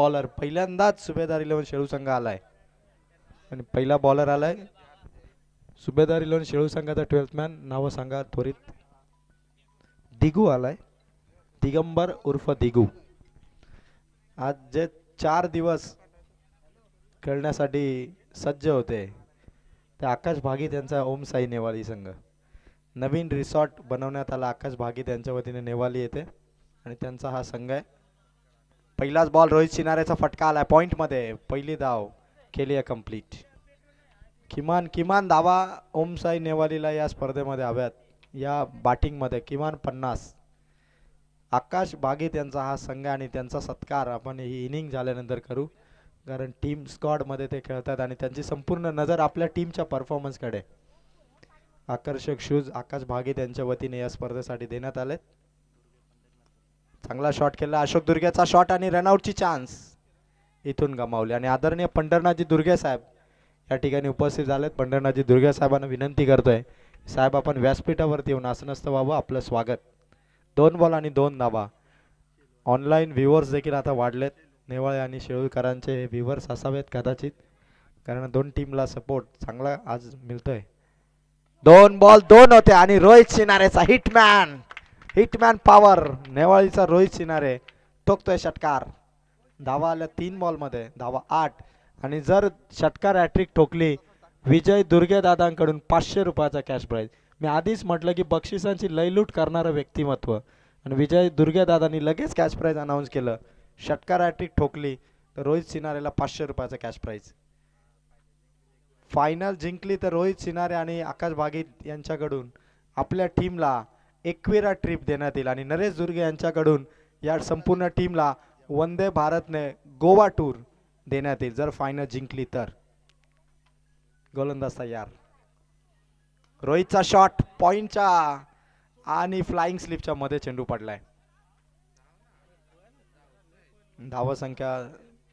Bowler पहिल्यांदाच सुभेदार 11 शेळू संघ आलाय आणि पहिला बॉलर आलाय सुभेदार 11 शेळू संघाचा 12th मॅन नाव सांगा त्वरित. दिगू आलाय, दिगंबर उर्फ दिगू. आज जे 4 दिवस खेळण्यासाठी सज्ज होते ते आकाश भागी यांचा ओम साई नेवाली संघ. नवीन रिसॉर्ट बनवण्यात आला आकाश भागी यांच्या वतीने नेवाली येते आणि त्यांचा हा संघ आहे. पहिलाच बॉल रोहित चिनारेचा फटका आलाय पॉइंट मध्ये. पहिली धाव केली आहे कंप्लीट. किमान धावा ओम साई नेवालीला या स्पर्धेमध्ये हव्यात. या बॅटिंग मध्ये किमान 50. आकाश भागीत यांचा हा संघ आणि त्यांचा सत्कार आपण ही इनिंग झाल्यानंतर करू, कारण टीम स्क्वॉड मध्ये ते खेळतात आणि त्यांची संपूर्ण नजर आपल्या टीमच्या परफॉर्मन्स कडे. आकर्षक शूज आकाश भागीत यांच्या वतीने या स्पर्धेसाठी देण्यात आले. चांगला शॉट केला अशोक दुर्गेचा शॉट आणि रनआउटची चान्स इथून गमावली आणि आदरणीय पंढरनाथजी दुर्गे साहेब या ठिकाणी उपस्थित झालेत. पंढरनाथजी दुर्गे साहेबांना विनंती करतोय साहेब आपण व्यासपीठावरती येऊन आसनस्थ व्हावं. आपलं स्वागत. 2 बॉल आणि 2 धावा. ऑनलाईन व्ह्युअर्स देखील आता वाढलेत. नेवाळे आणि शेळूकरांचे व्ह्युअर्स असावेत कदाचित, कारण 2 टीमला सपोर्ट चांगला आज मिळतोय. 2 बॉल 2 होते आणि रोहित सिनारेचा हिटमॅन पॉवर. नेवाळीचा रोहित सिनारे ठोकतोय षटकार. धावा आल्या 3 बॉल मध्ये, धावा 8 आणि जर षटकार हॅट्रिक ठोकली विजय दुर्गे दादांकडून 500 रुपयाचा कॅश प्राइज. मी आधीच म्हटलं की बक्षिसांची लयलूट करणारं व्यक्तिमत्व आणि विजय दुर्गे दादांनी लगेच कॅश प्राइज अनाऊन्स केलं. षटकार हॅट्रिक ठोकली तर रोहित सिनारेला 500 रुपयाचा कॅश प्राइज. फायनल जिंकली तर रोहित सिनारे आणि आकाश भागीत यांच्याकडून आपल्या टीमला एकविरा ट्रिप देण्यात येईल आणि नरेश दुर्गे यांच्याकडून या संपूर्ण टीमला वंदे भारतने गोवा टूर देण्यात येईल जर फायनल जिंकली तर. गोलंदाज तयार. रोहितचा शॉट पॉइंटच्या आणि फ्लाइंग स्लिपच्या मध्ये चेंडू पडलाय. धावा संख्या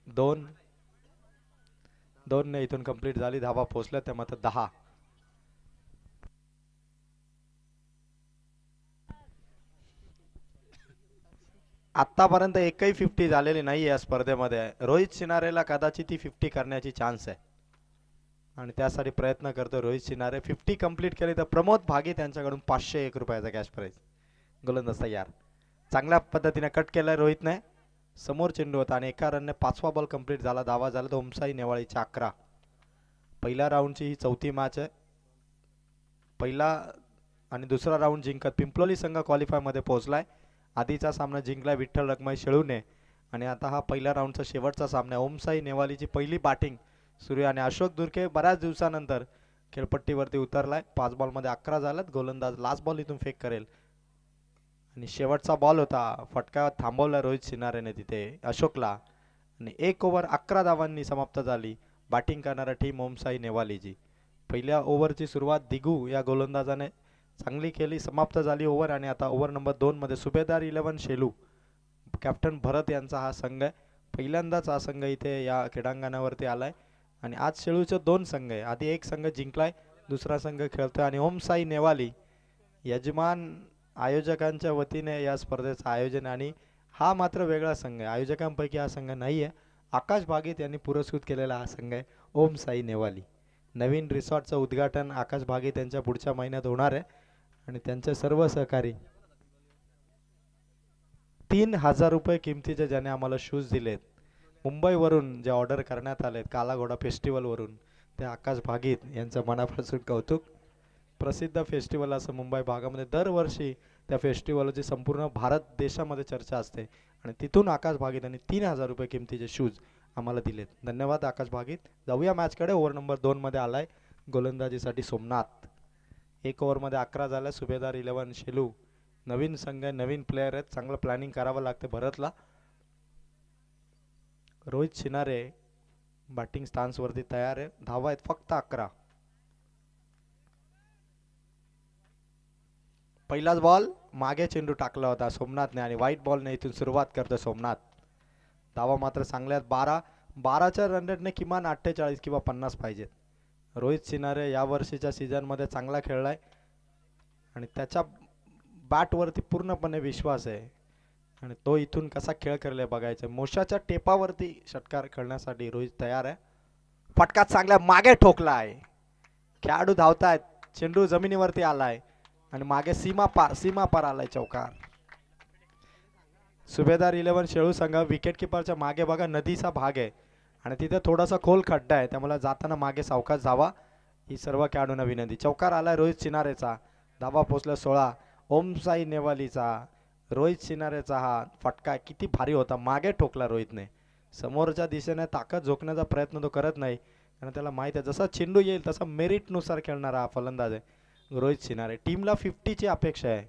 2 ने इथून कंप्लीट झाली. धावा पोहोचल्या त्या मात्र 10. आतापर्यंत एकही 50 झालेली नाही या स्पर्धेमध्ये. रोहित सिनारेला कदाचित ती 50 करण्याची चान्स आहे आणि त्यासाठी प्रयत्न करतो रोहित सिनारे. 50 कंप्लीट केली तर प्रमोद भागी त्यांच्याकडून 501 रुपयाचा कॅश प्राइज. गोलंदाज तयार. चांगल्या पद्धतीने कट केलाय रोहितने. समोर चेंडू होता आणि एका रनने 5वा बॉल कंप्लीट झाला. धावा झाला तर ओमसाई नेवाळीच्या 11. पहिल्या राऊंडची ही 4थी मॅच आहे. पहिला आणि दुसरा राऊंड जिंकत पिंपलोली संघ क्वालिफाय मध्ये पोहोचलाय. आधीचा सामना जिंकलाय विठ्ठल रखमाई शेळूने आणि आता हा पहिल्या राऊंडचा शेवटचा सामना. ओमसाई नेवालीची पहिली बॅटिंग सुरू आणि अशोक दुर्गे बऱ्याच दिवसानंतर खेळपट्टीवरती उतरलाय. 5 बॉल मध्ये 11 झालेत. गोलंदाज लास्ट बॉल इथून फेक करेल आणि शेवटचा बॉल होता. फटका थांबवला रोहित सिनारेने तिथे अशोकला आणि 1 ओव्हर 11 धावांनी समाप्त झाली. बॅटिंग करणारा टीम ओमसाई नेवालीची. पहिल्या ओव्हरची सुरुवात दिगू या गोलंदाजाने चांगली केली. समाप्त झाली ओव्हर आणि आता ओव्हर नंबर 2 मध्ये सुभेदार 11 शेलू कॅप्टन भरत यांचा हा संघ आहे. पहिल्यांदाच हा संघ इथे या क्रीडांगणावरती आलाय आणि आज शेळूचे 2 संघ आहे. आधी एक संघ जिंकलाय, दुसरा संघ खेळतोय आणि ओमसाई नेवाली यजमान आयोजकांच्या वतीने या स्पर्धेचं आयोजन आणि हा मात्र वेगळा संघ आहे. आयोजकांपैकी हा संघ नाही आहे. आकाश भागीत यांनी पुरस्कृत केलेला हा संघ आहे ओमसाई नेवाली. नवीन रिसॉर्टचं उद्घाटन आकाश भागीत यांच्या पुढच्या महिन्यात होणार आहे आणि त्यांचे सर्व सहकारी 3000 रुपये किमतीचे ज्याने आम्हाला शूज दिलेत मुंबईवरून जे ऑर्डर करण्यात आलेत काला घोडा फेस्टिवलवरून, ते आकाश भागीत यांचं मनापासून कौतुक. प्रसिद्ध फेस्टिवल असं मुंबई भागामध्ये दरवर्षी त्या फेस्टिवलची संपूर्ण भारत देशामध्ये चर्चा असते आणि तिथून आकाश भागीत यांनी 3000 रुपये किमतीचे शूज आम्हाला दिलेत. धन्यवाद आकाश भागीत. जाऊया मॅचकडे. ओव्हर नंबर 2 मध्ये आलाय गोलंदाजीसाठी सोमनाथ. 1 ओव्हर मध्ये 11 झाल्या. सुभेदार 11 शेलू नवीन संघ आहे, नवीन प्लेयर आहेत. चांगलं प्लॅनिंग करावं लागते भरतला. रोहित सिनारे बॅटिंग स्टान्स वरती तयार आहे. धावा आहेत फक्त 11. पहिलाच बॉल मागे चेंडू टाकला होता सोमनाथने आणि व्हाईट बॉलने इथून सुरुवात करतो सोमनाथ. धावा मात्र चांगल्यात 12च्या रन रेटने किमान 48 किंवा 50 पाहिजेत. रोहित सिनारे या वर्षीच्या सीझन मध्ये चांगला खेळलाय आणि त्याच्या बॅटवरती पूर्णपणे विश्वास आहे आणि तो इथून कसा खेळ करेल बघायचं. मोशाच्या टेपावरती षटकार खेळण्यासाठी रोहित तयार आहे. फटका चांगला मागे ठोकला आहे. खेळाडू धावतायत. चेंडू जमिनीवरती आलाय आणि मागे सीमा पार आलाय. चौकार. सुभेदार 11 शेळू संघ विकेट किपरच्या मागे बघा नदीचा भाग आहे आणि तिथे थोडासा खोल खड्डा आहे, त्यामुळे जाताना मागे सावकाश जावा ही सर्व खेळाडूंना विनंती. चौकार आलाय रोहित चिनारेचा. धावा पोचल्या 16. ओमसाई नेवालीचा. रोहित चिनारेचा हा फटका किती भारी होता. मागे ठोकला रोहितने. समोरच्या दिशेने ताकद झोकण्याचा प्रयत्न तो करत नाही कारण त्याला माहित आहे जसा चेंडू येईल तसा मेरिटनुसार खेळणारा हा फलंदाज आहे रोहित चिनारे. टीमला 50ची अपेक्षा आहे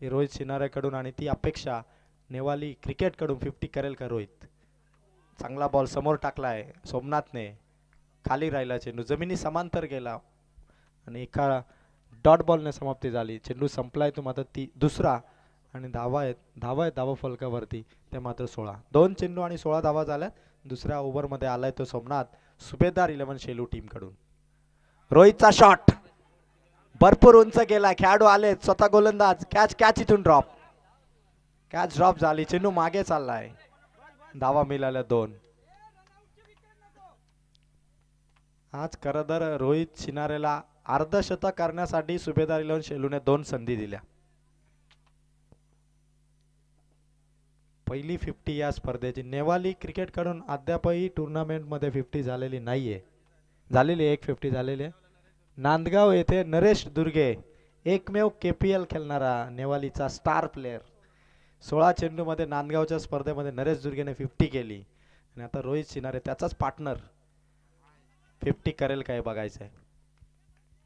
ती रोहित चिनारेकडून आणि ती अपेक्षा नेवाली क्रिकेटकडून 50 करेल का रोहित. चांगला बॉल समोर टाकलाय सोमनाथने. खाली राहिला चेंडू जमिनी समांतर गेला आणि एका डॉट बॉलने समाप्ती झाली. चेंडू संपलाय तो मात्र ती दुसरा आणि धावा फलकावरती ते मात्र 16. 2 चेंडू आणि 16 धावा झाल्यात. दुसऱ्या ओव्हरमध्ये आलाय तो सोमनाथ. सुभेदार 11 शेलू टीमकडून. रोहितचा शॉट भरपूर उंच गेला. खेळाडू आले स्वतः गोलंदाज. कॅच इथून ड्रॉप. कॅच ड्रॉप झाली. चेंडू मागे चाललाय. धावा मिळाल्या 2. आज खरं तर रोहित चिनारेला अर्धशतक करण्यासाठी सुभेदार 11 शेलूने 2 संधी दिल्या. पहिली 50 या स्पर्धेची. नेवाली क्रिकेटकडून अद्यापही टुर्नामेंटमध्ये 50 झालेली नाहीये. झालेली 1 50 झालेली आहे. नांदगाव येथे नरेश दुर्गे एकमेव KPL खेळणारा नेवालीचा स्टार प्लेयर. 16 चेंडूमध्ये नांदगावच्या स्पर्धेमध्ये नरेश दुर्गेने 50 केली आणि आता रोहित चिनारे त्याचाच पार्टनर 50 करेल काय बघायचंय.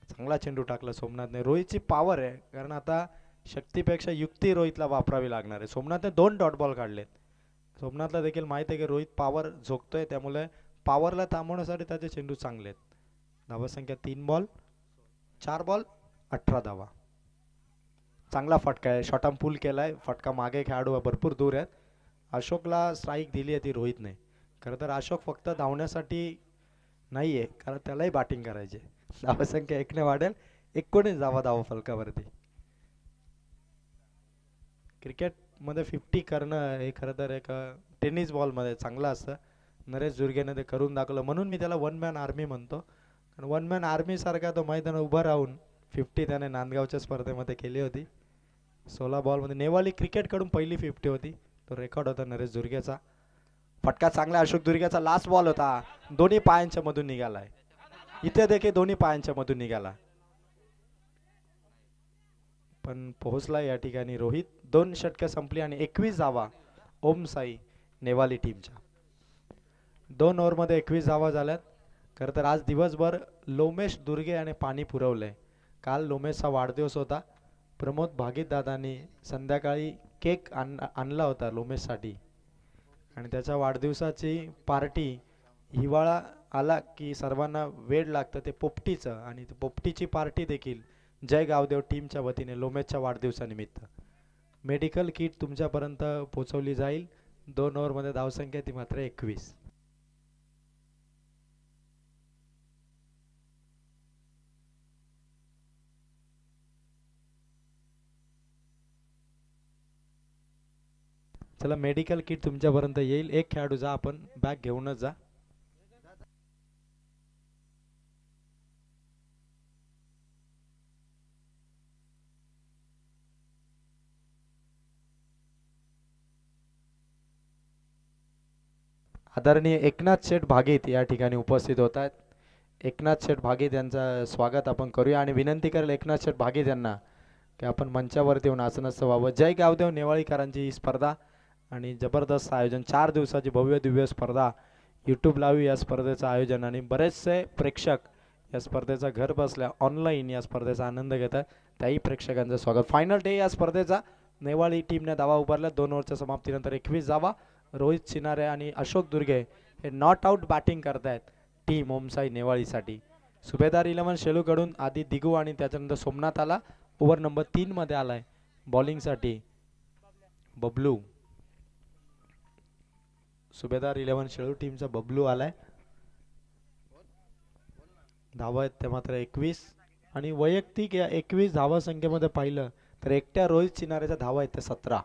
चांगला चेंडू टाकला सोमनाथने. रोहितची पॉवर आहे कारण आता शक्तीपेक्षा युक्ती रोहितला वापरावी लागणार आहे. सोमनाथने 2 डॉट बॉल काढलेत. सोमनाथला देखील माहिती आहे की रोहित पॉवर झोकतोय त्यामुळे पॉवरला थांबवण्यासाठी त्याचे चेंडू चांगले आहेत. धावा संख्या 3 बॉल 4 बॉल 18 धावा. चांगला फटका आहे. शॉर्ट आर्म पुल केलाय. फटका मागे खेळाडू भरपूर दूर आहेत. अशोकला स्ट्राईक दिली आहे ती रोहितने. खरं तर अशोक फक्त धावण्यासाठी नाहीये कारण त्यालाही बॅटिंग करायची. धावा संख्या 1 ने वाढेल. 19 धावा फलकावरती. क्रिकेटमध्ये 50 करणं हे खरं तर एक टेनिस बॉलमध्ये चांगलं असतं. नरेश दुर्गेने ते करून दाखवलं म्हणून मी त्याला 1 मॅन आर्मी म्हणतो. कारण 1 मॅन आर्मी सारखा तो मैदानात उभं राहून 50 त्याने नांदगावच्या स्पर्धेमध्ये केली होती. 16 बॉलमध्ये नेवाली क्रिकेटकडून पहिली 50 होती. तो रेकॉर्ड होता नरेश दुर्गेचा. फटका चांगला अशोक दुर्गेचा. लास्ट बॉल होता. दोन्ही पायांच्या मधून निघालाय. इथे देखील दोन्ही पायांच्या मधून निघाला पण पोहोचला या ठिकाणी रोहित. 2 षटके संपली आणि 21 धावा ओमसाई नेवाली टीमच्या. 2 ओव्हरमध्ये 21 धावा झाल्यात. खरं तर आज दिवसभर लोमेश दुर्गे याने पाणी पुरवलंय. काल लोमेशचा वाढदिवस होता. प्रमोद भागीदादांनी संध्याकाळी केक आणला होता लोमेशसाठी आणि त्याच्या वाढदिवसाची पार्टी. हिवाळा आला की सर्वांना वेळ लागतं ते पोपटीचं आणि पोपटीची पार्टी देखील जय गावदेव टीमच्या वतीने लोमेशच्या वाढदिवसानिमित्त. मेडिकल किट तुमच्यापर्यंत पोहोचवली जाईल. 2 ओव्हरमध्ये धावसंख्या ती मात्र 21. चला मेडिकल किट तुमच्यापर्यंत येईल. एक खेळाडू जा आपण बॅग घेऊनच जा. आदरणीय एकनाथ शेठ भागीत या ठिकाणी उपस्थित होत आहेत. एकनाथ शेठ भागीत यांचं स्वागत आपण करूया आणि विनंती करेल एकनाथ शेठ भागीत यांना की आपण मंचावरती येऊन आसनस्थ व्हावं. जय गावदेव नेवाळीकरांची ही स्पर्धा आणि जबरदस्त आयोजन. 4 दिवसाची भव्य दिव्य स्पर्धा. यूट्यूब लाईव्ह या स्पर्धेचं आयोजन आणि बरेचसे प्रेक्षक या स्पर्धेचा घर बसल्या ऑनलाईन या स्पर्धेचा आनंद घेतात. त्याही प्रेक्षकांचं स्वागत. फायनल डे या स्पर्धेचा. नेवाळी टीमने धावा उभारल्या. 2 ओव्हरच्या समाप्तीनंतर 21 धावा. रोहित चिनारे आणि अशोक दुर्गे हे नॉट आउट बॅटिंग करतायत टीम ओमसाई नेवाळीसाठी. सुभेदार 11 शेलूकडून आधी दिगू आणि त्याच्यानंतर सोमनाथ आला. ओव्हर नंबर 3 मध्ये आलाय बॉलिंगसाठी बबलू. सुभेदार 11 शेळू टीमचा बबलू आलाय. धावा आहेत ते मात्र 21 आणि वैयक्तिक या 21 धावा संख्येमध्ये पाहिलं तर एकट्या रोहित चिनारेच्या धावा आहेत ते 17.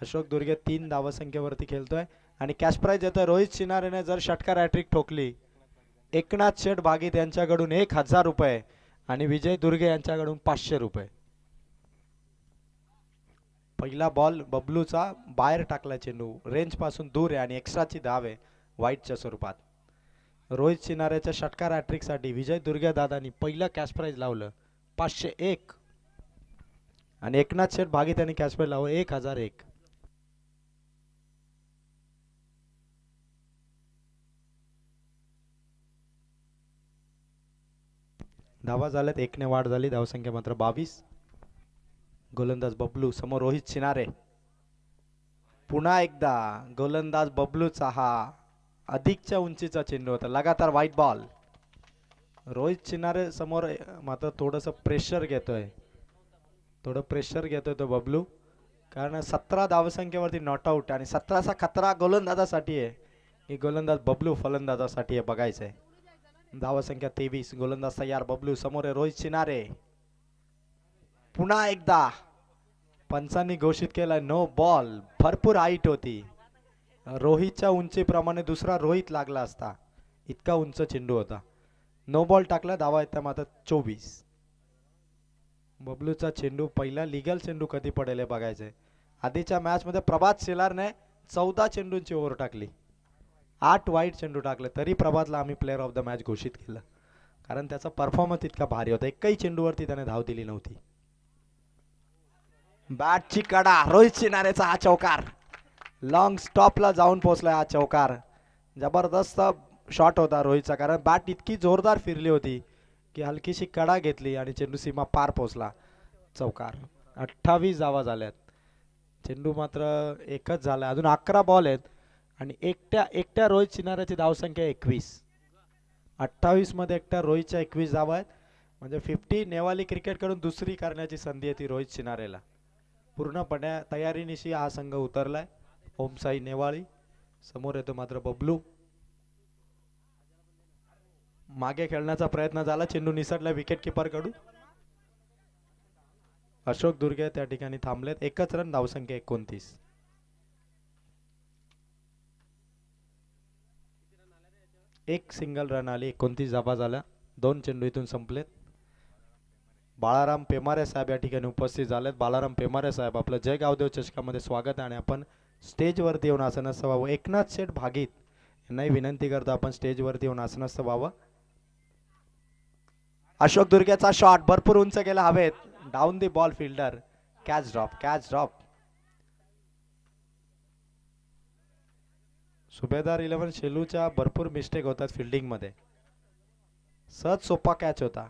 अशोक दुर्गे 3 धावसंख्येवरती खेळतोय आणि कॅश प्राइज येतोय रोहित चिनारेने जर षटकार हॅट्रिक ठोकली एकनाथ शेठ भागीत यांच्याकडून 1000 रुपये आणि विजय दुर्गे यांच्याकडून 500 रुपये. पहिला बॉल बबलूचा बाहेर टाकला चेंडू रेंज पासून दूर आहे आणि एक्स्ट्राची धाव आहे वाईटच्या स्वरूपात. रोहित चिनारेच्या षटकार हॅट्रिक साठी विजय दुर्गे दादांनी पहिलं कॅश प्राइज लावलं 501 आणि एकनाथ शेठ भागीत यांनी कॅश प्राइज लावलं 1001. धावा झाल्यात 1 ने वाढ झाली. धावसंख्या मात्र 22. गोलंदाज बबलू समोर रोहित चिनारे. पुन्हा एकदा गोलंदाज बबलूचा हा अधिकच्या उंचीचा चेंडू होता. लगातार व्हाईट बॉल. रोहित चिनारे समोर मात्र थोडंसं प्रेशर घेतोय. तो बबलू कारण 17 धावसंख्येवरती नॉट आउट आणि 17चा खतरा गोलंदाजासाठी आहे की गोलंदाज बबलू फलंदाजासाठी आहे बघायचंय. धावसंख्या 23. गोलंदाज तयार. बबलू समोर आहे रोहित चिनारे. पुन्हा एकदा पंचांनी घोषित केला नो बॉल. भरपूर हाईट होती. रोहितच्या उंचीप्रमाणे दुसरा रोहित लागला असता इतका उंच चेंडू होता. नो बॉल टाकला. धावा येत्या मात्र 24. बबलूचा चेंडू पहिला लिगल चेंडू कधी पडेल हे बघायचंय. आधीच्या मॅच मध्ये प्रभात शेलारने 14 चेंडूंची ओव्हर टाकली. 8 वाईट चेंडू टाकले तरी प्रभातला आम्ही प्लेअर ऑफ द मॅच घोषित केलं कारण त्याचा परफॉर्मन्स इतका भारी होता. एकही चेंडूवरती त्याने धाव दिली नव्हती. बॅटची कडा. रोहित चिनारेचा हा चौकार लॉंग स्टॉपला जाऊन पोहोचला. हा चौकार जबरदस्त शॉट होता रोहितचा कारण बॅट इतकी जोरदार फिरली होती की हलकीशी कडा घेतली आणि चेंडू सीमा पार पोहोचला. चौकार. 28 धावा झाल्यात. चेंडू मात्र एकच झाला. अजून 11 बॉल आहेत आणि एकट्या रोहित चिनारेची धावसंख्या 21. 28 मध्ये एकट्या रोहितच्या 21 धावा आहेत म्हणजे 50 नेवाली क्रिकेटकडून दुसरी करण्याची संधी आहे ती रोहित चिनारेला. पूर्णपणे तयारीनिशी हा संघ उतरलाय. ओमसाई नेवाळी समोर येतो मात्र बबलू. मागे खेळण्याचा प्रयत्न झाला. चेंडू निसटला विकेट किपर कडून. अशोक दुर्गे त्या ठिकाणी थांबलेत. एकच रन. धावसंख्या 29. एक सिंगल रन आली. 29 धावा झाल्या. 2 चेंडू इथून संपलेत. बाळाराम पेमारे साहेब या ठिकाणी उपस्थित झालेत. बाळाराम पेमारे साहेब आपलं जय गावदेव चषकामध्ये स्वागत आहे आणि आपण स्टेजवरती येऊन आसनस्थ व्हावं. एकनाथ शेठ भागीत यांनाही विनंती करतो आपण स्टेजवरती येऊन आसनस्थ व्हावं. अशोक दुर्गेचा शॉट भरपूर उंच गेला हवेत. Down the ball fielder. Catch drop. सुभेदार 11 शेलूच्या भरपूर मिस्टेक होतात फिल्डिंग मध्ये. सहज सोपा कॅच होता.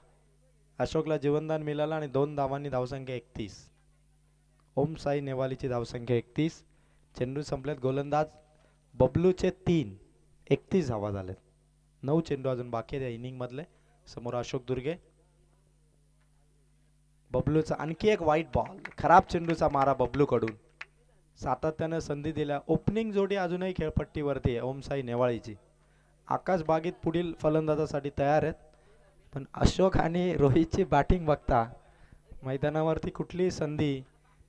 अशोकला जीवनदान मिळालं आणि 2 धावांनी धावसंख्या 31. ओम साई नेवालीची धावसंख्या 31. चेंडू संपलेत. गोलंदाज बबलूचे 3. 31 धावा झालेत. 9 चेंडू अजून बाकी आहेत या इनिंग मधले. समोर अशोक दुर्गे. बबलूचा आणखी एक व्हाईट बॉल. खराब चेंडूचा मारा बबलू कडून. सातत्याने संधी दिल्या. ओपनिंग जोडी अजूनही खेळपट्टीवरती आहे ओमसाई नेवाळीची. आकाश बागीत पुढील फलंदाजासाठी तयार आहेत पण अशोक आणि रोहितची बॅटिंग बघता मैदानावरती कुठलीही संधी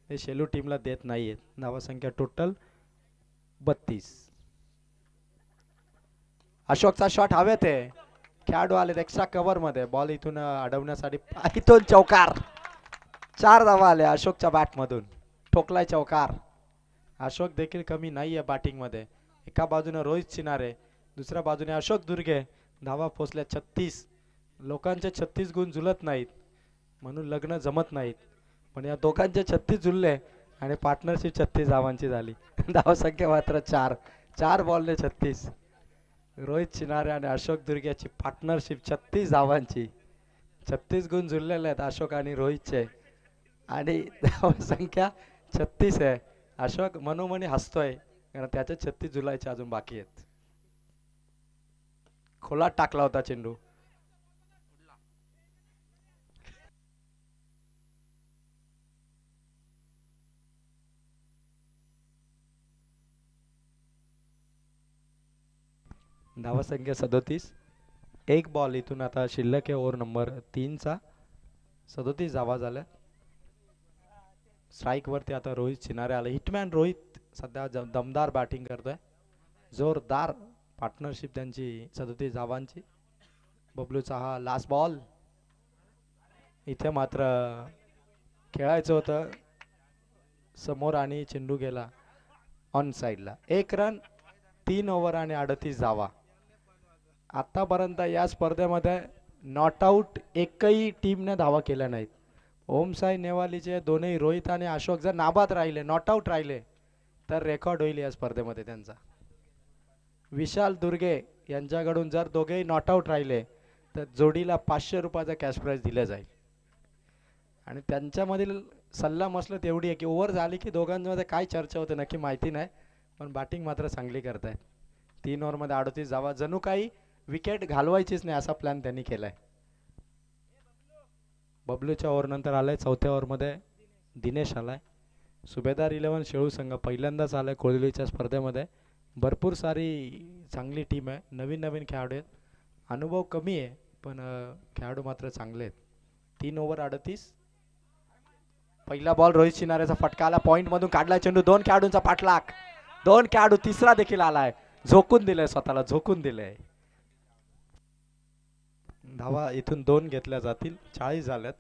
हे शेलू टीमला देत नाहीयेत. धावसंख्या टोटल 32. अशोकचा शॉट हवेत आहे. खेळाडू आले एक्स्ट्रा कव्हर मध्ये. बॉल इथून अडवण्यासाठी इथून चौकार. 4 धावा आल्या अशोकच्या बॅट मधून. ठोकलाय चौकार. अशोक देखील कमी नाहीये बॅटिंग मध्ये. एका बाजूने रोहित चिनारे दुसऱ्या बाजूने अशोक दुर्गे. धावा पोचल्या 36. लोकांचे 36 गुण जुलत नाहीत म्हणून लग्न जमत नाहीत पण या दोघांचे 36 जुळले आणि पार्टनरशिप 36 धावांची झाली. धावसंख्या मात्र 4 बॉलने 36. रोहित चिनारे आणि अशोक दुर्गेची पार्टनरशिप 36 धावांची. 36 गुण जुळलेले आहेत अशोक आणि रोहितचे आणि धावसंख्या 36 आहे. अशोक मनोमनी हसतोय कारण त्याचे 36 जुलायचे अजून बाकी आहेत. खोलात टाकला होता चेंडू. धावसंख्या 37. 1 बॉल इथून आता शिल्लक आहे ओव्हर नंबर 3 चा. 37 धावा झाल्या. स्ट्राइक वरती आता रोहित चिनारे आले. हिटमॅन रोहित सध्या दमदार बॅटिंग करतोय. जोरदार पार्टनरशिप त्यांची 37 धावांची. बबलूचा हा लास्ट बॉल. इथे मात्र खेळायचं होतं समोर आणि चेंडू गेला ऑन साइडला. 1 रन 3 ओव्हर आणि 38 धावा. आतापर्यंत या स्पर्धेमध्ये नॉट आउट एकही टीमने धावा केल्या नाहीत. ओमसाई नेवालीचे दोन्ही रोहित आणि अशोक जर नाबाद राहिले, नॉट आउट राहिले तर रेकॉर्ड होईल या स्पर्धेमध्ये त्यांचा. विशाल दुर्गे यांच्याकडून जर दोघेही नॉट आउट राहिले तर जोडीला 500 रुपयाचा कॅश प्राइज दिला जाईल. आणि त्यांच्यामधील सल्ला मसलत एवढी आहे की ओव्हर झाली की दोघांमध्ये काय चर्चा होते नक्की माहिती नाही, पण बॅटिंग मात्र चांगली करतायत. 3 ओव्हरमध्ये 38 धावा. जणू काही विकेट घालवायचीच नाही असा प्लॅन त्यांनी केलाय. बबलूच्या ओव्हरनंतर आलाय 4थ्या ओव्हरमध्ये दिनेश आलाय. सुभेदार 11 शेळू संघ पहिल्यांदाच आलाय कोळीच्या स्पर्धेमध्ये. भरपूर सारी चांगली टीम आहे. नवीन नवीन खेळाडू आहेत. अनुभव कमी आहे पण खेळाडू मात्र चांगले आहेत. 3 ओव्हर 38. पहिला बॉल रोहित चिनारेचा फटका आला. पॉइंट मधून काढला चेंडू. 2 खेळाडूंचा पाठलाग. 2 खेळाडू. तिसरा देखील आलाय. झोकून दिलंय स्वतःला. झोकून दिलंय. धावा इथून 2 घेतल्या जातील. 40 झाल्यात.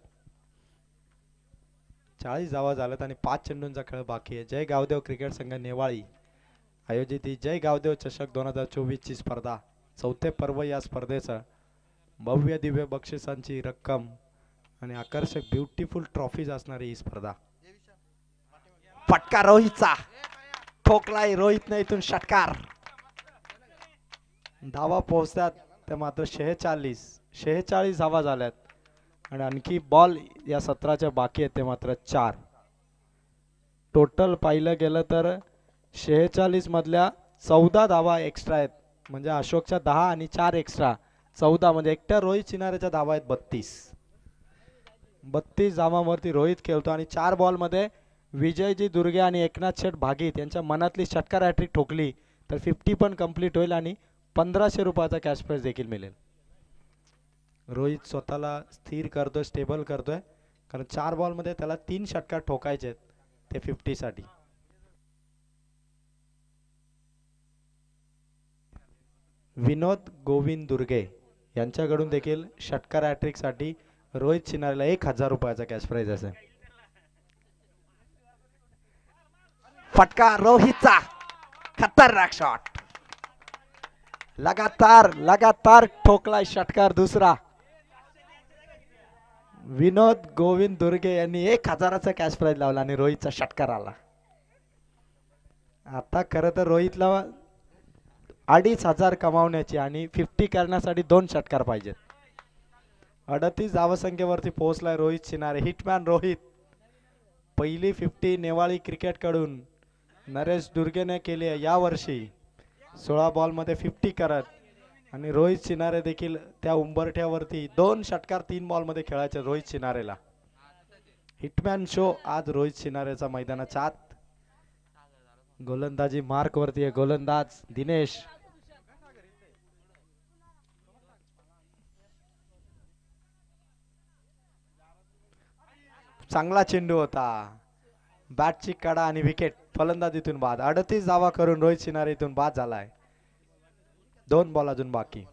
40 धावा झाल्यात आणि 5 चेंडूंचा खेळ बाकी आहे. जय गावदेव क्रिकेट संघ नेवाळी आयोजित ही जय गावदेव चषक 2024 ची स्पर्धा. 4थे पर्व या स्पर्धेचं. भव्य दिव्य बक्षिसांची रक्कम आणि आकर्षक ब्युटिफुल ट्रॉफीज असणारी ही स्पर्धा. फटका रोहितचा. ठोकलाय रोहितने इथून षटकार. धावा पोहोचतात त्या मात्र 46 धावा झाल्यात आणि आणखी बॉल या सत्राच्या बाकी आहेत ते मात्र 4. टोटल पाहिलं गेलं तर 46 मधल्या 14 धावा एक्स्ट्रा आहेत. म्हणजे अशोकच्या 10 आणि 4 एक्स्ट्रा 14. म्हणजे एकट्या रोहित चिनारेच्या धावा आहेत 32 धावांवरती रोहित खेळतो. आणि 4 बॉलमध्ये विजयजी दुर्गे आणि एकनाथ शेठ भागीत यांच्या मनातली षटकार हॅट्रिक ठोकली तर 50 पण कंप्लीट होईल आणि 1500 रुपयाचा कॅश प्राइज देखील मिळेल. रोहित स्वतःला स्थिर करतोय, स्टेबल करतोय, कारण 4 बॉलमध्ये त्याला 3 षटकार ठोकायचे आहेत ते 50 साठी. विनोद गोविंद दुर्गे यांच्याकडून देखील षटकार हॅट्रिक साठी रोहित चिनारेला 1000 रुपयाचा कॅश प्राइज असेल. फटका रोहितचा. खतरनाक शॉट. लगातार ठोकलाय षटकार दुसरा. विनोद गोविंद दुर्गे यांनी 1000चा कॅश प्राइज लावला आणि रोहितचा षटकार आला. आता खरं तर रोहितला 2500 कमावण्याची आणि 50 करण्यासाठी 2 षटकार पाहिजेत. 38 धावसंख्येवरती पोहोचलाय रोहित चिनारे. हिटमॅन रोहित. पहिली 50 नेवाळी क्रिकेट कडून नरेश दुर्गेने केली आहे या वर्षी. 16 बॉलमध्ये 50 करत. आणि रोहित चिनारे देखील त्या उंबरठ्यावरती 2 षटकार 3 बॉलमध्ये खेळायचे रोहित चिनारेला. हिटमॅन शो आज रोहित चिनारेचा मैदानाच्या आत. गोलंदाजी मार्क वरती आहे गोलंदाज दिनेश. चांगला चेंडू होता. बॅटची कडा आणि विकेट. फलंदाज इथून बाद. 38 धावा करून रोहित चिनारे इथून बाद झालाय. 2 बॉल अजून बाकी.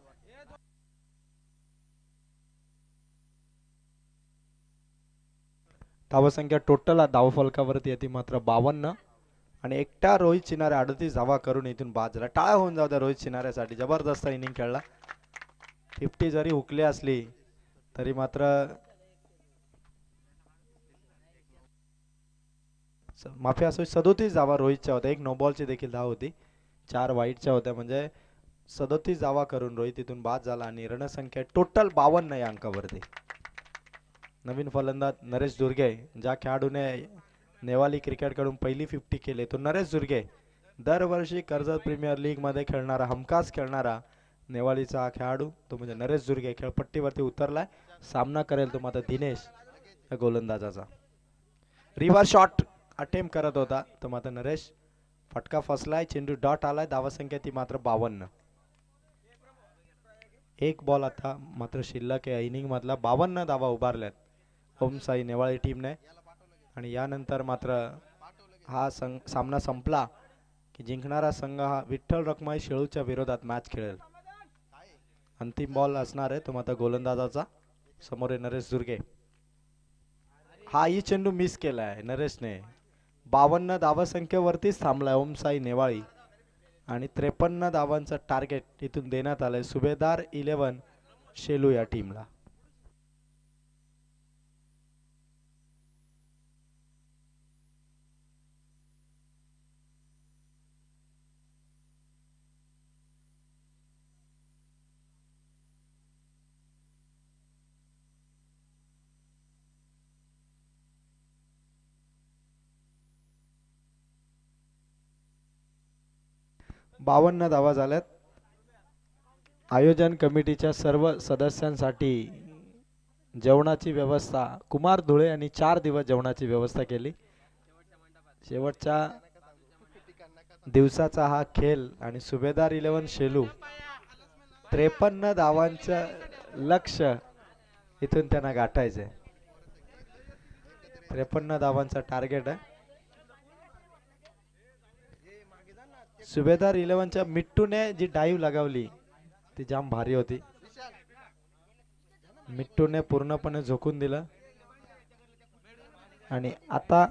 धावसंख्या टोटल धावफलकावरती येते मात्र 52 आणि एकटा रोहित चिनारे 38 धावा करून इथून बाद झाला. टाळ्या होऊन जाऊ द्या रोहित चिनारेसाठी. जबरदस्त इनिंग खेळला. 50 जरी हुकली असली तरी मात्र माफी असो 37 धावा रोहितच्या होत्या. 1 नो बॉलची देखील धाव होती. 4 वाईटच्या होत्या. म्हणजे 37 धावा करून रोहित इथून बाद झाला आणि रणसंख्या टोटल 52 या अंकावरती. नवीन फलंदाज नरेश दुर्गे. ज्या खेळाडूने नेवाली क्रिकेट कडून पहिली 50 केले तो नरेश दुर्गे. दरवर्षी कर्जत प्रीमियर लीग मध्ये खेळणारा, हमखास खेळणारा नेवालीचा खेळाडू तो म्हणजे नरेश दुर्गे खेळपट्टीवरती उतरलाय. सामना करेल तो मात्र दिनेश या गोलंदाजाचा. रिव्हर्स शॉट अटेम्प्ट करत होता तो मात्र नरेश. फटका फसलाय. चेंडू डॉट आलाय. धावसंख्या ती मात्र 52. 1 बॉल आता मात्र शिल्लक आहे इनिंग मधला. 52 धावा उभारल्यात ओमसाई नेवाळी टीमने. आणि यानंतर मात्र हा सामना संपला की जिंकणारा संघ हा विठ्ठल रखमाई शेळूच्या विरोधात मॅच खेळेल. अंतिम बॉल असणार आहे तो मात्र गोलंदाजाचा. समोर आहे नरेश दुर्गे. हाही चेंडू मिस केलाय नरेशने. 52 धावसंख्येवरतीच थांबलाय ओमसाई नेवाळी आणि 53 धावांचं टार्गेट इथून देण्यात आलंय सुभेदार 11 शेलू या टीमला. बावन्न धावा झाल्यात. आयोजन कमिटीच्या सर्व सदस्यांसाठी जेवणाची व्यवस्था कुमार धुळे यांनी 4 दिवस जेवणाची व्यवस्था केली. शेवटच्या दिवसाचा हा खेळ आणि सुभेदार 11 शेलू 53 धावांचं लक्ष्य इथून त्यांना गाठायचंय. 53 धावांचा टार्गेट आहे. सुभेदार 11च्या मिट्टूने जी डाईव्ह लगावली ती जाम भारी होती. मिट्टूने पूर्णपणे झोकून दिलं आणि आता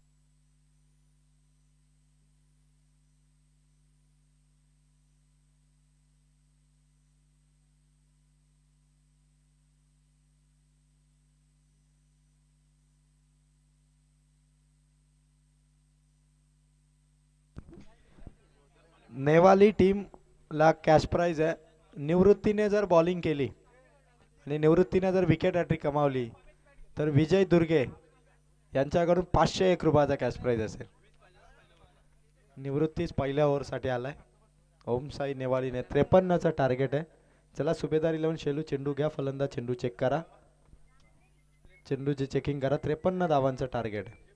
नेवाली टीम ला कॅश प्राइज आहे. निवृत्तीने जर बॉलिंग केली आणि निवृत्तीने जर विकेट हॅट्रिक कमावली तर विजय दुर्गे यांच्याकडून 501 रुपयाचा कॅश प्राइज असेल. निवृत्तीच पहिल्या ओव्हरसाठी आलाय. ओमसाई नेवालीने 53चा टार्गेट आहे. चला सुभेदार 11 शेलू चेंडू घ्या. फलंदाज चेंडू चेक करा. चेंडूची चेकिंग करा. 53 धावांचं टार्गेट आहे.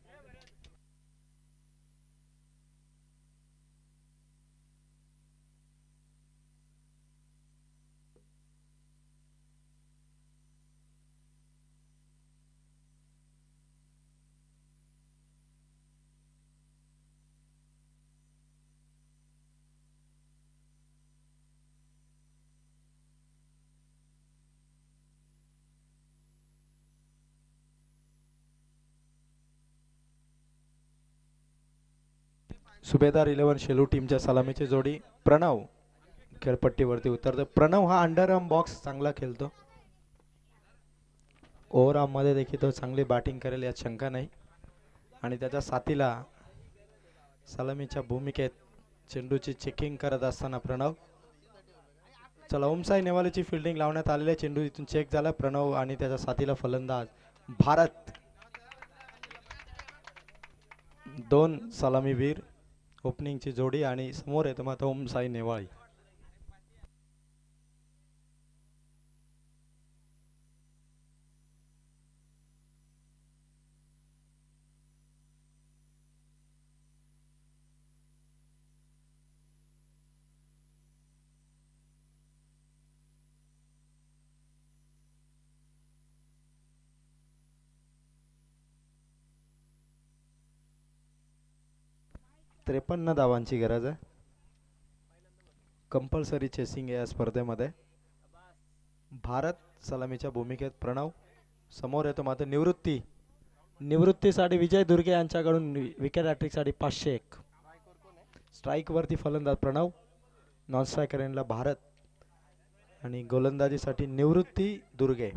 सुभेदार 11 शेलू टीमच्या सलामीची जोडी प्रणव खेळपट्टीवरती उतरतो. प्रणव हा अंडरआर्म बॉक्स चांगला खेळतो. ओव्हरआर्म मध्ये देखील तो चांगली बॅटिंग करेल यात शंका नाही. आणि त्याच्या साथीला सलामीच्या भूमिकेत चेंडूची चेकिंग करत असताना प्रणव. चला ओमसाई नेवालीची फिल्डिंग लावण्यात आलेले. चेंडू इथून चेक झाला. प्रणव आणि त्याच्या साथीला फलंदाज भारत 2 सलामीवीर ओपनिंगची जोडी आणि समोर येतो मात्र ओमसाई नेवाळी. त्रेपन्न धावांची गरज आहे. कंपल्सरी चेसिंग या स्पर्धेमध्ये. भारत सलामीच्या भूमिकेत प्रणव. समोर येतो मात्र निवृत्ती. निवृत्तीसाठी विजय दुर्गे यांच्याकडून विकेट हॅट्रिकसाठी 501. स्ट्राइक वरती फलंदाज प्रणव. नॉन स्ट्रायकर एंडला भारत आणि गोलंदाजीसाठी निवृत्ती दुर्गे.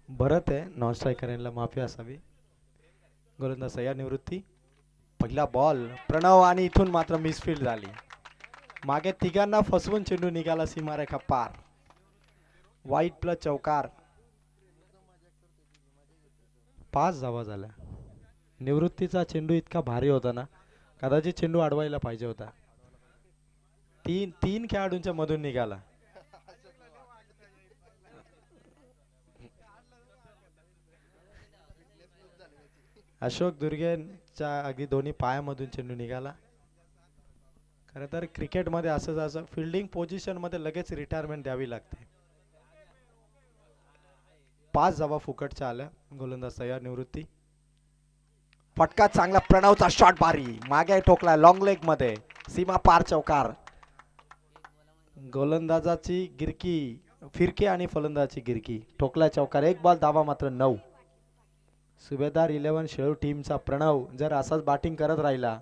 भरत आहे नॉन स्ट्रायकर एंडला माफी असावी. गोलंदाज सह्या निवृत्ती. पहिला बॉल प्रणव आणि इथून मात्र मिसफील्ड झाली. मागे तिघांना फसवून चेंडू निघाला सीमारेखा पार. वाईट प्लस चौकार. 5 धावा झाल्या. निवृत्तीचा चेंडू इतका भारी होता ना कदाचित चेंडू अडवायला पाहिजे होता. तीन खेळाडूंच्या मधून निघाला. अशोक दुर्गेच्या अगदी दोन्ही पायामधून चेंडू निघाला. खरं तर क्रिकेटमध्ये असंच असं फिल्डिंग पोझिशनमध्ये लगेच रिटायरमेंट द्यावी लागते. 5 धावा फुकटच्या आल्या. गोलंदाज तयार, निवृत्ती. फटका चांगला, प्रणवचा शॉट भारी, मागे ठोकला लॉंग लेग मध्ये, सीमा पार चौकार. गोलंदाजाची गिरकी फिरकी आणि फलंदाजाची गिरकी, ठोकला चौकार. 1 बॉल, धावा मात्र 9. सुभेदार 11 शेळू टीमचा प्रणव जर असाच बॅटिंग करत राहिला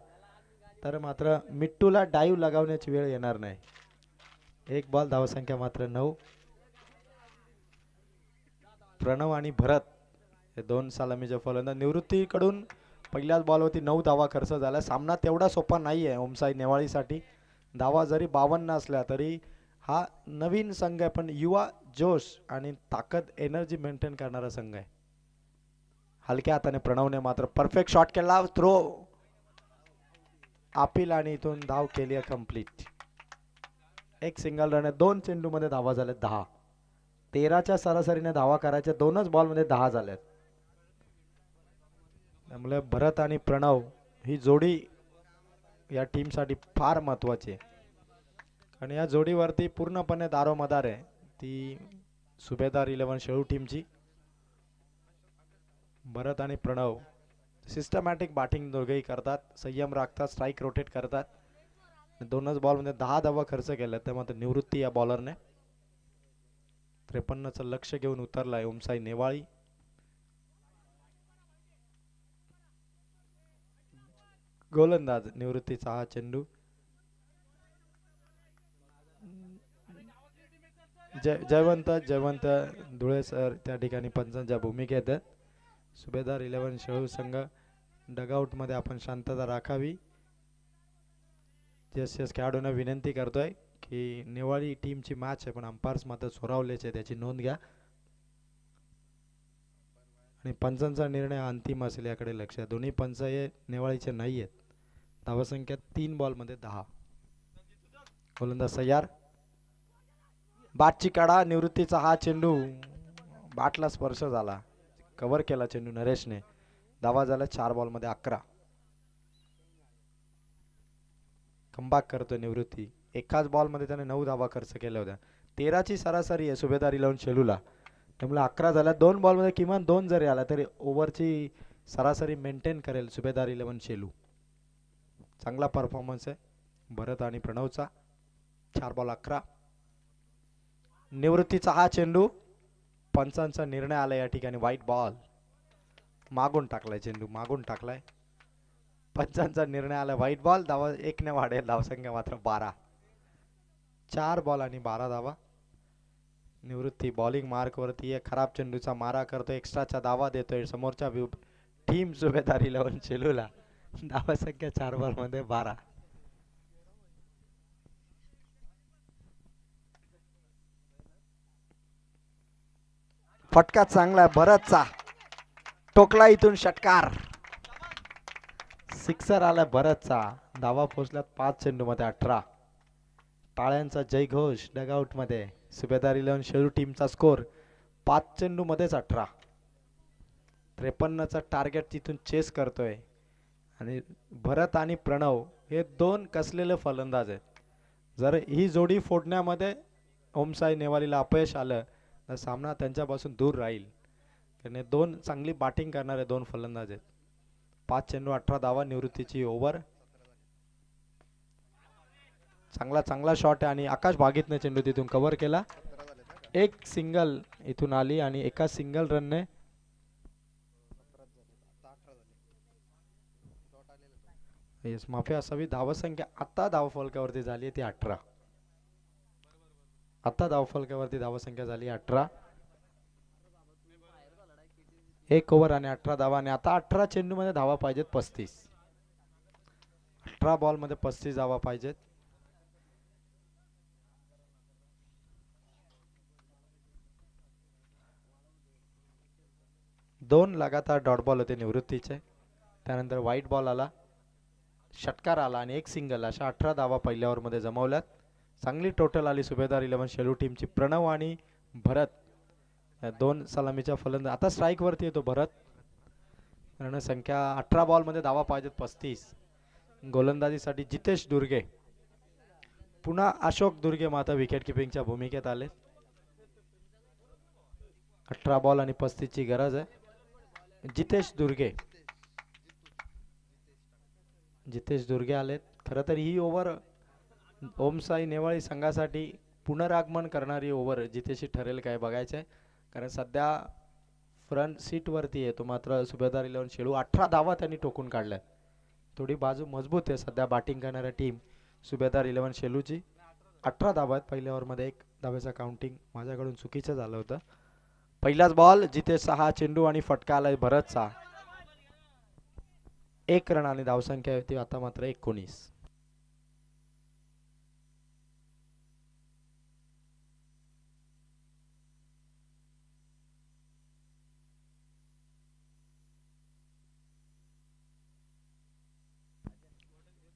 तर मात्र मिट्टूला डाईव्ह लगावण्याची वेळ येणार नाही. 1 बॉल, धावसंख्या मात्र 9. प्रणव आणि भरत हे 2 सलामीचे फलंदाज. निवृत्तीकडून पहिल्याच बॉलवरती 9 धावा खर्च झाला. सामना तेवढा सोपा नाही आहे ओमसाई नेवाळीसाठी. धावा जरी 52 असल्या तरी हा नवीन संघ आहे, पण युवा जोश आणि ताकद एनर्जी मेंटेन करणारा संघ आहे. हलक्या हाताने प्रणवने मात्र परफेक्ट शॉट केला, थ्रो अपील आणि इथून धाव केली आहे कंप्लीट. 1 सिंगल रन आहे. 2 चेंडू मध्ये धावा झाल्या 10. 13च्या सरासरीने धावा करायच्या, 2च बॉल मध्ये 10 झाल्यात. त्यामुळे भरत आणि प्रणव ही जोडी या टीम साठी फार महत्वाची आहे. आणि या जोडीवरती पूर्णपणे दारोमदार आहे ती सुभेदार 11 शेळू टीमची. भरत आणि प्रणव सिस्टमॅटिक बॅटिंग दोघेही करतात, संयम राखतात, स्ट्राइक रोटेट करतात. 2च बॉल मध्ये 10 धावा खर्च केल्या. त्या मात्र निवृत्ती या बॉलरने 53चं लक्ष घेऊन उतरलाय ओमसाई नेवाळी. गोलंदाज निवृत्तीचा हा चेंडू. जयवंत धुळे सर त्या ठिकाणी पंचांच्या भूमिकेत आहेत. सुभेदार 11 शेळू संघ डगआउट मध्ये आपण शांतता राखावी. जस खेळाडूंना विनंती करतोय की नेवाळी टीमची मॅच आहे, पण अंपायर्स मात्र सोरावल्याचे त्याची नोंद घ्या. आणि पंचांचा निर्णय अंतिम असेल याकडे लक्ष. दोन्ही पंच हे नेवाळीचे नाही आहेत. धावसंख्या 3 बॉल मध्ये 10. गोलंदाज तयार, बाटची काढा. निवृत्तीचा हा चेंडू बाटला स्पर्श झाला, कव्हर केला चेंडू नरेशने. धावा झाला 4 बॉल मध्ये 11. कमबॅक करतोय निवृत्ती. एकाच बॉल मध्ये त्याने 9 धावा खर्च केल्या होत्या. 13ची सरासरी आहे सुभेदार 11 शेलूला, त्यामुळे 11 झाल्या. 2 बॉल मध्ये किमान 2 जरी आला तरी ओव्हरची सरासरी मेंटेन करेल सुभेदार 11 शेलू. चांगला परफॉर्मन्स आहे भरत आणि प्रणवचा. 4 बॉल 11. निवृत्तीचा हा चेंडू, पंचांचा निर्णय आला या ठिकाणी व्हाईट बॉल. मागून टाकलाय चेंडू, मागून टाकलाय. पंचांचा निर्णय आला व्हाईट बॉल. धावा 1 ने वाढेल, धावसंख्या मात्र 12. 4 बॉल आणि 12 धावा. निवृत्ती बॉलिंग मार्क वरती आहे, खराब चेंडूचा मारा करतोय, एक्स्ट्राचा धावा देतोय समोरच्या टीम सुभेदार 11 शेलूला. धावसंख्या 4 बॉल मध्ये 12. फटका चांगला भरतचा, टोकला इथून षटकार. सिक्सर आला भरतचा. धावा पोहोचल्यात 5 चेंडू मध्ये 18. टाळ्यांचा जयघोष डगआउट मध्ये. सुभेदार 11 शेळू टीमचा स्कोर 5 चेंडू मध्येच 18. 53चा टार्गेट तिथून चेस करतोय. आणि भरत आणि प्रणव हे 2 कसलेले फलंदाज आहेत. जर ही जोडी फोडण्यामध्ये ओमसाई नेवालीला अपयश आलं तर सामना त्यांच्यापासून दूर राहील. कारण 2 चांगली बॅटिंग करणारे 2 फलंदाज आहेत. 5 चेंडू 18 धावा निवृत्तीची ओव्हर. चांगला शॉट आहे आणि आकाश भागीतने चेंडू तिथून कव्हर केला. 1 सिंगल इथून आली आणि एका सिंगल रनने माफी असावी. धावसंख्या आता धावफलकावरती झाली ती 18. आता धावफलकावरती धावसंख्या झाली 18. 1 ओव्हर आणि 18 धावा. आणि आता 18 चेंडू मध्ये धावा पाहिजेत 35. 18 बॉल मध्ये 35 धावा पाहिजेत. दोन लगातार डॉट बॉल होते निवृत्तीचे. त्यानंतर व्हाईट बॉल आला, षटकार आला आणि 1 सिंगल. अशा 18 धावा पहिल्या ओव्हर मध्ये जमवल्यात. चांगली टोटल आली सुभेदार 11 शेलू टीमची. प्रणव आणि भरत या 2 सलामीच्या फलंदाज. आता स्ट्राइक वरती येतो भरत. रणसंख्या 18 बॉल मध्ये धावा पाहिजेत 35. गोलंदाजीसाठी जितेश दुर्गे पुन्हा अशोक दुर्गे माता विकेट किपिंगच्या भूमिकेत आले. 18 बॉल आणि 35 ची गरज आहे. जितेश दुर्गे आलेत. खरं तर ही ओव्हर ओमसाई नेवाळी संघासाठी पुनरागमन करणारी ओव्हर जितेशी ठरेल काय बघायचं आहे. कारण सध्या फ्रंट सीट वरती आहे तो, मात्र सुभेदार 11 शेलू 18 धावा त्यांनी ठोकून काढल्यात. थोडी बाजू मजबूत आहे सध्या बॅटिंग करणाऱ्या टीम सुभेदार 11 शेलूची. 18 धावा आहेत. पहिल्या ओव्हरमध्ये 1 धावेचं काउंटिंग माझ्याकडून चुकीचं झालं होतं. पहिलाच बॉल जितेशचा हा चेंडू आणि फटका आलाय भरतचा. 1 रन आणि धावसंख्या होती आता मात्र 19.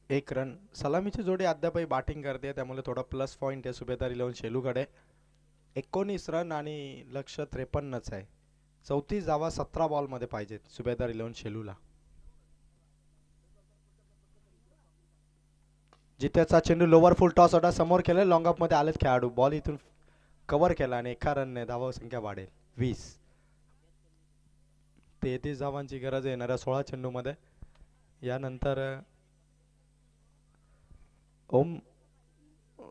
एक रन. सलामीची जोडी अद्यापही बॅटिंग करते त्यामुळे थोडा प्लस पॉइंट आहे सुभेदार 11 शेलूकडे. 19 रन आणि लक्ष्य 53च आहे. 34 धावा 17 बॉल मध्ये पाहिजेत सुभेदार 11 शेलूला. जितेशचा चेंडू लोवर फुल टॉस होता, समोर केले, लॉंग ऑफ मध्ये आलेत खेळाडू. बॉल इथून कव्हर केला आणि 1 रनने धावा संख्या वाढेल 20. 33 धावांची गरज आहे येणाऱ्या 16 चेंडू मध्ये. यानंतर ओम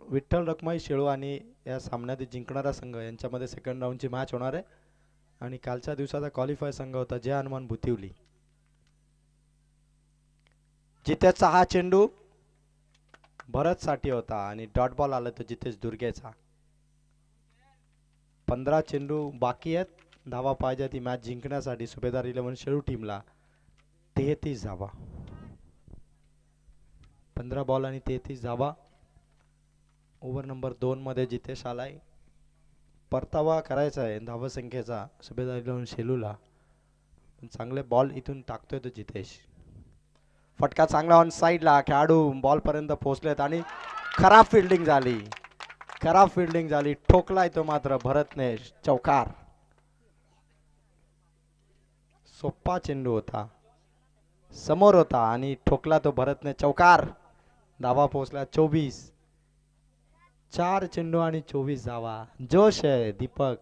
विठ्ठल रखमाई शेळू आणि या सामन्यात जिंकणारा संघ यांच्यामध्ये सेकंड राऊंडची मॅच होणार आहे. आणि कालच्या दिवसाचा क्वालिफाय संघ होता जय हनुमान भुतिवली. जितेशचा हा चेंडू भरत साठी होता आणि डॉट बॉल आला तो जितेश दुर्गेचा. 15 चेंडू बाकी आहेत. धावा पाहिजे ती मॅच जिंकण्यासाठी सुभेदार 11 शेळू टीमला. 33 धावा. 15 बॉल आणि 33 धावा. ओव्हर नंबर 2 मध्ये जितेश आलाय. परतावा करायचा आहे धावसंख्येचा सुभेदार 11 शेलूला. चांगले बॉल इथून टाकतोय तो जितेश. फटका चांगला ऑन साइडला, खेळाडू बॉल पर्यंत पोहोचलेत आणि खराब फिल्डिंग झाली. ठोकलाय तो मात्र भरतने चौकार. सोपा चेंडू होता, समोर होता आणि ठोकला तो भरतने चौकार. धावा पोहोचला 24. 4 चेंडू आणि 24 धावा. जोश आहे दीपक,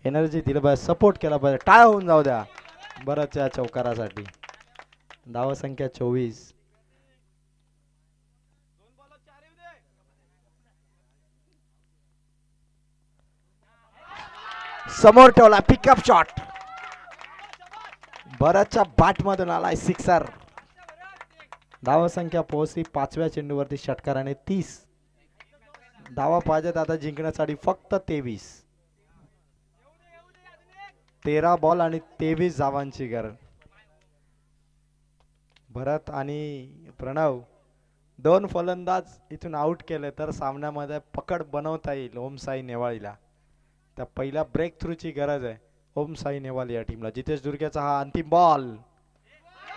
एनर्जी दिलं पाहिजे, सपोर्ट केला पाहिजे. टाळ होऊन जाऊ द्या भरतच्या चौकारासाठी. धावा संख्या 24. समोर ठेवला पिकअप शॉट. भरतच्या बॅट मधून आलाय सिक्सर. धावा संख्या पोहोचली 5व्या चेंडूवरती षटकाराने 30. धावा पाहिजेत आता जिंकण्यासाठी फक्त 23. 13 बॉल आणि 23 धावांची गरज. भरत आणि प्रणव 2 फलंदाज इथून आउट केले तर सामन्यामध्ये पकड बनवता येईल ओमसाई नेवाळीला. त्या पहिल्या ब्रेक थ्रूची गरज आहे ओमसाई नेवाल या टीमला. जितेश दुर्गेचा हा अंतिम बॉल.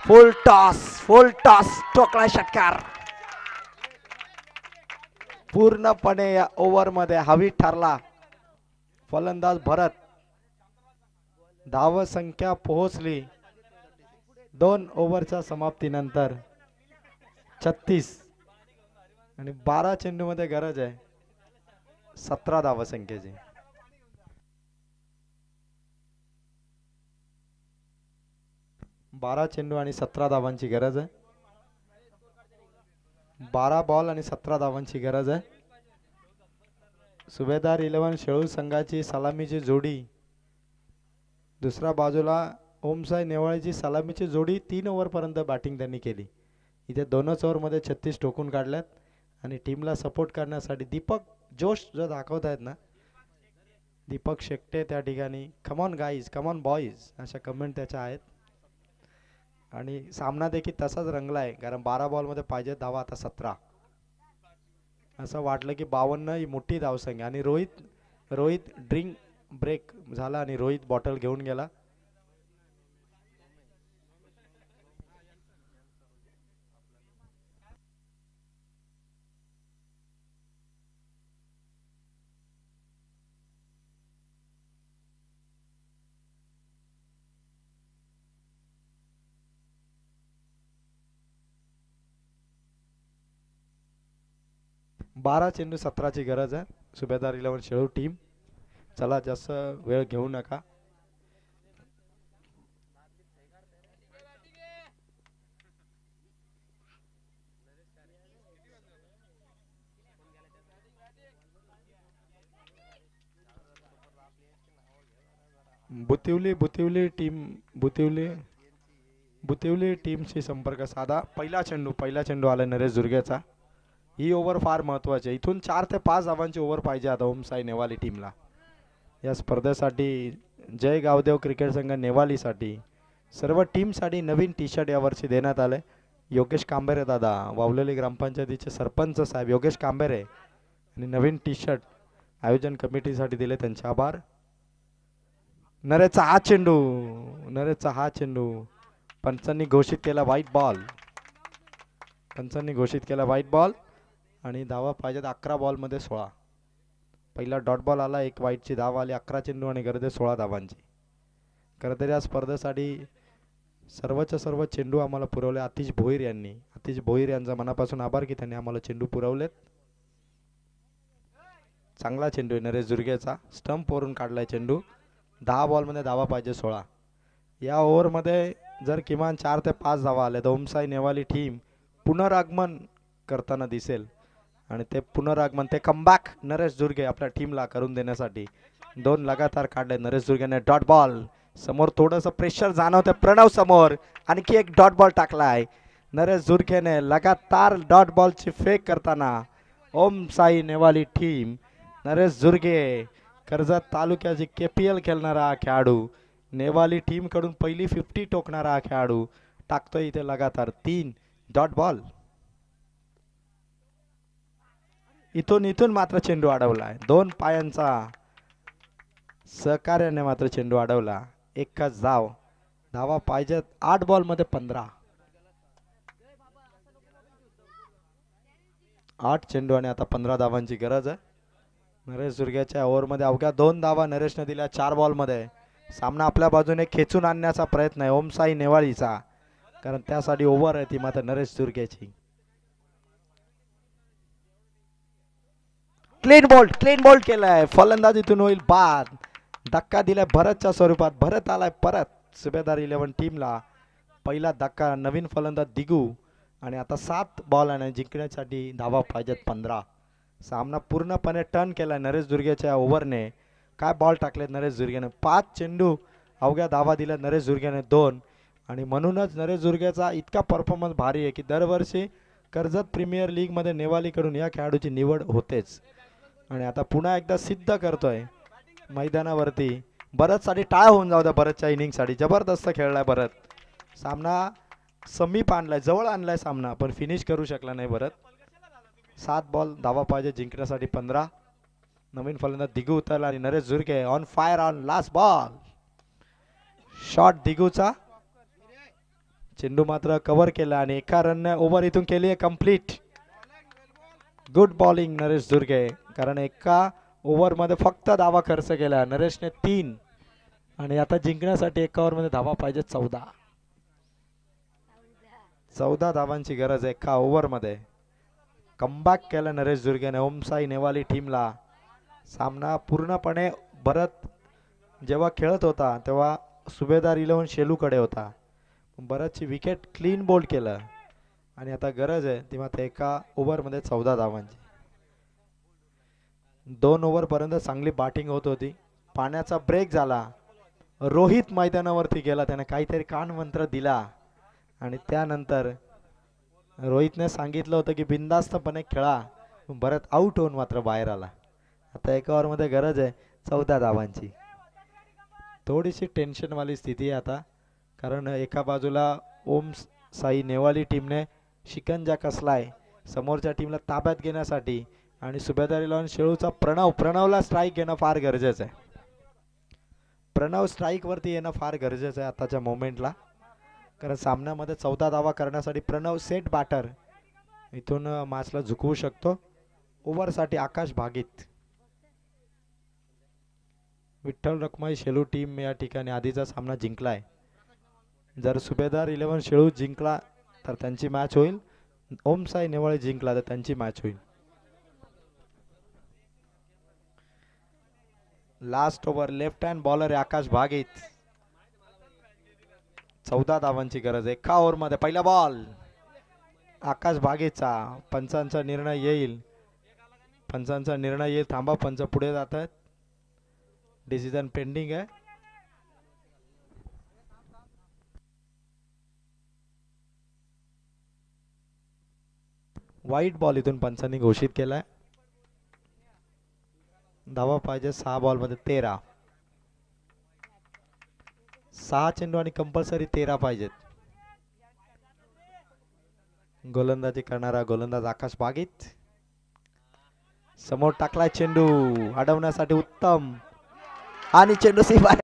फुल टॉस टोकला षटकार. पूर्णपणे या ओव्हर मध्ये हवी ठरला फलंदाज भरत. धाव संख्या पोहोचली 2 ओव्हरच्या समाप्तीनंतर 36 आणि 12 चेंडू मध्ये गरज आहे 17 धाव संख्येची. 12 चेंडू आणि 17 धावांची गरज आहे. 12 बॉल आणि 17 धावांची गरज आहे. सुभेदार 11 शेळू संघाची सलामीची जोडी. दुसऱ्या बाजूला ओमसाई नेवाळीची सलामीची जोडी 3 ओव्हर पर्यंत बॅटिंग त्यांनी केली. इथे 2च ओव्हर मध्ये 36 ठोकून काढल्यात. आणि टीमला सपोर्ट करण्यासाठी दीपक जोश जो दाखवत आहेत ना, दीपक शेट्टे त्या ठिकाणी कमॉन गाईज, कमॉन बॉईज अशा कमेंट त्याच्या आहेत. आणि सामना देखील तसाच रंगलाय कारण 12 बॉल मध्ये पाहिजे धावा आता 17. असं वाटलं की 52 ही मोठी धावसंख्या. आणि रोहित ड्रिंक ब्रेक झाला आणि रोहित बॉटल घेऊन गेला. 12 चेंडू 17ची गरज आहे सुभेदार 11 शेळू टीम. चला जास्त वेळ घेऊ नका. बुतिवली टीमशी संपर्क साधा. पहिला चेंडू आला नरेश दुर्गेचा. ही ओव्हर फार महत्वाची आहे. इथून 4 ते 5 धावांची ओव्हर पाहिजे आता ओमसाई नेवाली टीमला. या स्पर्धेसाठी जय गावदेव क्रिकेट संघ नेवालीसाठी सर्व टीमसाठी नवीन टी शर्ट यावर्षी देण्यात आले. योगेश कांबेरे दादा वावलेली ग्रामपंचायतीचे सरपंच साहेब योगेश कांबेरे आणि नवीन टी शर्ट आयोजन कमिटीसाठी दिले, त्यांचे आभार. नरेशचा हा चेंडू पंचांनी घोषित केला वाईट बॉल आणि धावा पाहिजेत 11 बॉलमध्ये 16. पहिला डॉट बॉल आला, एक वाईटची धाव आली. 11 चेंडू आणि गरजे 16 धावांची. खरं तर या स्पर्धेसाठी सर्वच्या सर्व चेंडू आम्हाला पुरवले आतिश भोईर यांचा मनापासून आभार की त्यांनी आम्हाला चेंडू पुरवलेत. चांगला चेंडू आहे नरेश दुर्गेचा. स्टंप वरून काढलाय चेंडू. 10 बॉलमध्ये धावा पाहिजे 16. या ओव्हरमध्ये जर किमान 4 ते 5 धावा आल्या तर ओमसाई नेवाली टीम पुनरागमन करताना दिसेल. आणि ते पुनरागमन ते कमबॅक नरेश दुर्गे आपल्या टीमला करून देण्यासाठी 2 लगातार काढले नरेश दुर्गेने. डॉट बॉल समोर थोडंसं प्रेशर जाणवतं प्रणव समोर. आणखी एक डॉट बॉल टाकलाय नरेश दुर्गेने. लगातार डॉट बॉलची फेक करताना ओमसाई नेवाली टीम. नरेश दुर्गे कर्जत तालुक्याची KPL खेळणारा खेळाडू, नेवाली टीम कडून पहिली 50 टोकणारा खेळाडू टाकतोय इथे लगातार 3 डॉट बॉल. इथून मात्र चेंडू अडवलाय. 2 पायांचा सहकार्याने मात्र चेंडू अडवला. एकच धावा पाहिजेत 8 बॉलमध्ये 15. 8 चेंडू आणि आता 15 धावांची गरज आहे. नरेश दुर्गेच्या ओव्हरमध्ये अवघ्या 2 धावा नरेशने दिल्या 4 बॉलमध्ये. सामना आपल्या बाजूने खेचून आणण्याचा प्रयत्न आहे ओमसाई नेवाळीचा, कारण त्यासाठी ओव्हर आहे ती मात्र नरेश दुर्गेची. क्लीन बोल्ड केलाय. फलंदाजीतून होईल बाद. धक्का दिलाय भरतच्या स्वरूपात. भरत आलाय परत सुभेदार 11 टीमला. पहिला धक्का नवीन फलंदाज दिगू. आणि आता 7 बॉल आणि जिंकण्यासाठी धावा पाहिजेत 15. सामना पूर्णपणे टर्न केलाय नरेश दुर्गेच्या ओव्हरने. काय बॉल टाकलेत नरेश दुर्गेने. 5 चेंडू अवघ्या धावा दिल्या नरेश दुर्गेने 2. आणि म्हणूनच नरेश दुर्गेचा इतका परफॉर्मन्स भारी आहे की दरवर्षी कर्जत प्रीमियर लीग मध्ये नेवालीकडून या खेळाडूची निवड होतेच. आणि आता पुन्हा एकदा सिद्ध करतोय मैदानावरती. भरतसाठी टाळ होऊन जाऊ द्या. भरतच्या इनिंगसाठी जबरदस्त खेळलाय भरत. सामना समीप आणलाय, जवळ आणलाय सामना, पण फिनिश करू शकला नाही भरत. 7 बॉल धावा पाहिजे जिंकण्यासाठी 15. नवीन फलंदाज दिगू उतरला आणि Naresh Durge on fire on last ball. Shot दिगूचा. चेंडू मात्र कव्हर केला आणि एका रनने ओव्हर इथून केली आहे कंप्लीट. गुड बॉलिंग नरेश दुर्गे, कारण एका ओव्हरमध्ये फक्त धावा खर्च केला नरेशने 3. आणि आता जिंकण्यासाठी एका ओव्हरमध्ये धावा पाहिजे 14 धावांची गरज आहे एका ओव्हरमध्ये. कमबॅक केला नरेश दुर्गेने ओमसाई नेवाली टीमला. सामना पूर्णपणे भरत जेव्हा खेळत होता तेव्हा सुभेदार 11 शेलूकडे होता. भरतची विकेट क्लीन बोल्ड केलं आणि आता गरज आहे ती मात्र एका ओव्हरमध्ये 14 धावांची. 2 ओव्हरपर्यंत चांगली बॅटिंग होत होती. पाण्याचा ब्रेक झाला. रोहित मैदानावरती गेला, त्याने काहीतरी कानमंत्र दिला आणि त्यानंतर रोहितने सांगितलं होतं की बिनधास्तपणे खेळा. भरत आउट होऊन मात्र बाहेर आला. आता एका ओव्हरमध्ये गरज आहे 14 धावांची. थोडीशी टेन्शनवाली स्थिती आहे आता, कारण एका बाजूला ओमसाई नेवाली टीमने शिकंजा कसलाय समोरच्या टीमला ताब्यात घेण्यासाठी आणि सुभेदार 11 शेळूचा प्रणवला स्ट्राईक घेणं फार गरजेचं आहे. प्रणव स्ट्राईक वरती येणं फार गरजेचं आहे आताच्या मोमेंटला, कारण सामन्यामध्ये 14 धावा करण्यासाठी प्रणव सेट बॅटर इथून मॅचला झुकवू शकतो. ओव्हरसाठी आकाश भागीत. विठ्ठल रखमाई शेलू टीम या ठिकाणी आधीचा सामना जिंकलाय. जर सुभेदार 11 शेळू जिंकला तर त्यांची मॅच होईल. ओमसाई नेवाळी जिंकला तर त्यांची मॅच होईल. Last over left hand bowler आहे आकाश भागीत. 14 धावांची गरज. एका ओव्हर मध्ये पहिला बॉल आकाश भागेचा. पंचांचा निर्णय येईल. पंचांचा निर्णय येईल. थांबा, पंच पुढे जातात. डिसिजन पेंडिंग आहे. वाईट बॉल इथून पंचांनी घोषित केलाय. धावा पाहिजे 6 बॉल मध्ये 13. 6 चेंडू आणि कंपल्सरी 13 पाहिजेत. गोलंदाजी करणारा गोलंदाज आकाश बागीत. समोर टाकलाय चेंडू. अडवण्यासाठी उत्तम आणि चेंडू सीमा.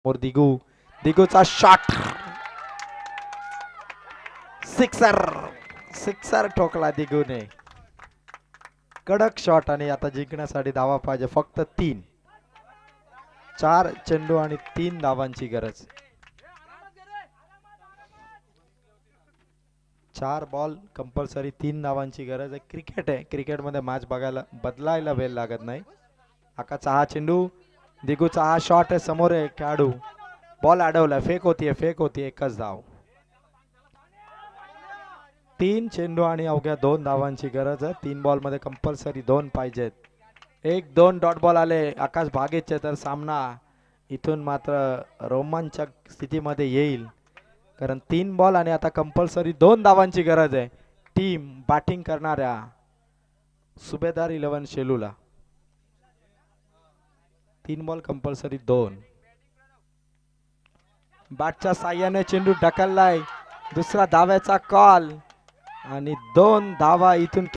दिगू. दिगूचा शॉट. सिक्सर. सिक्सर ठोकला दिगूने. कडक शॉट. आणि आता जिंकण्यासाठी धावा पाहिजे फक्त 3. 4 चेंडू आणि 3 धावांची गरज. 4 बॉल कंपल्सरी 3 धावांची गरज आहे. क्रिकेट आहे. क्रिकेटमध्ये मॅच बघायला बदलायला वेळ लागत नाही. आकाशचा हा चेंडू. दिगूचा हा शॉट आहे. समोर आहे खेळाडू. बॉल अडवला. फेक होतीये. फेक होतीये. एकच धाव. 3 चेंडू आणि अवघ्या 2 धावांची गरज आहे. 3 बॉल मध्ये कंपल्सरी 2 पाहिजेत. 1-2 डॉट बॉल आले आकाश भागेचे तर सामना इथून मात्र रोमांचक स्थितीमध्ये येईल. कारण 3 बॉल आणि आता कंपल्सरी 2 धावांची गरज आहे. टीम बॅटिंग करणाऱ्या सुभेदार 11 शेलूला. 3 बॉल कंपल्सरी 2. बॅटच्या साह्याने चेंडू ढकललाय. दुसरा धाव्याचा कॉल आणि 2 धावा इथून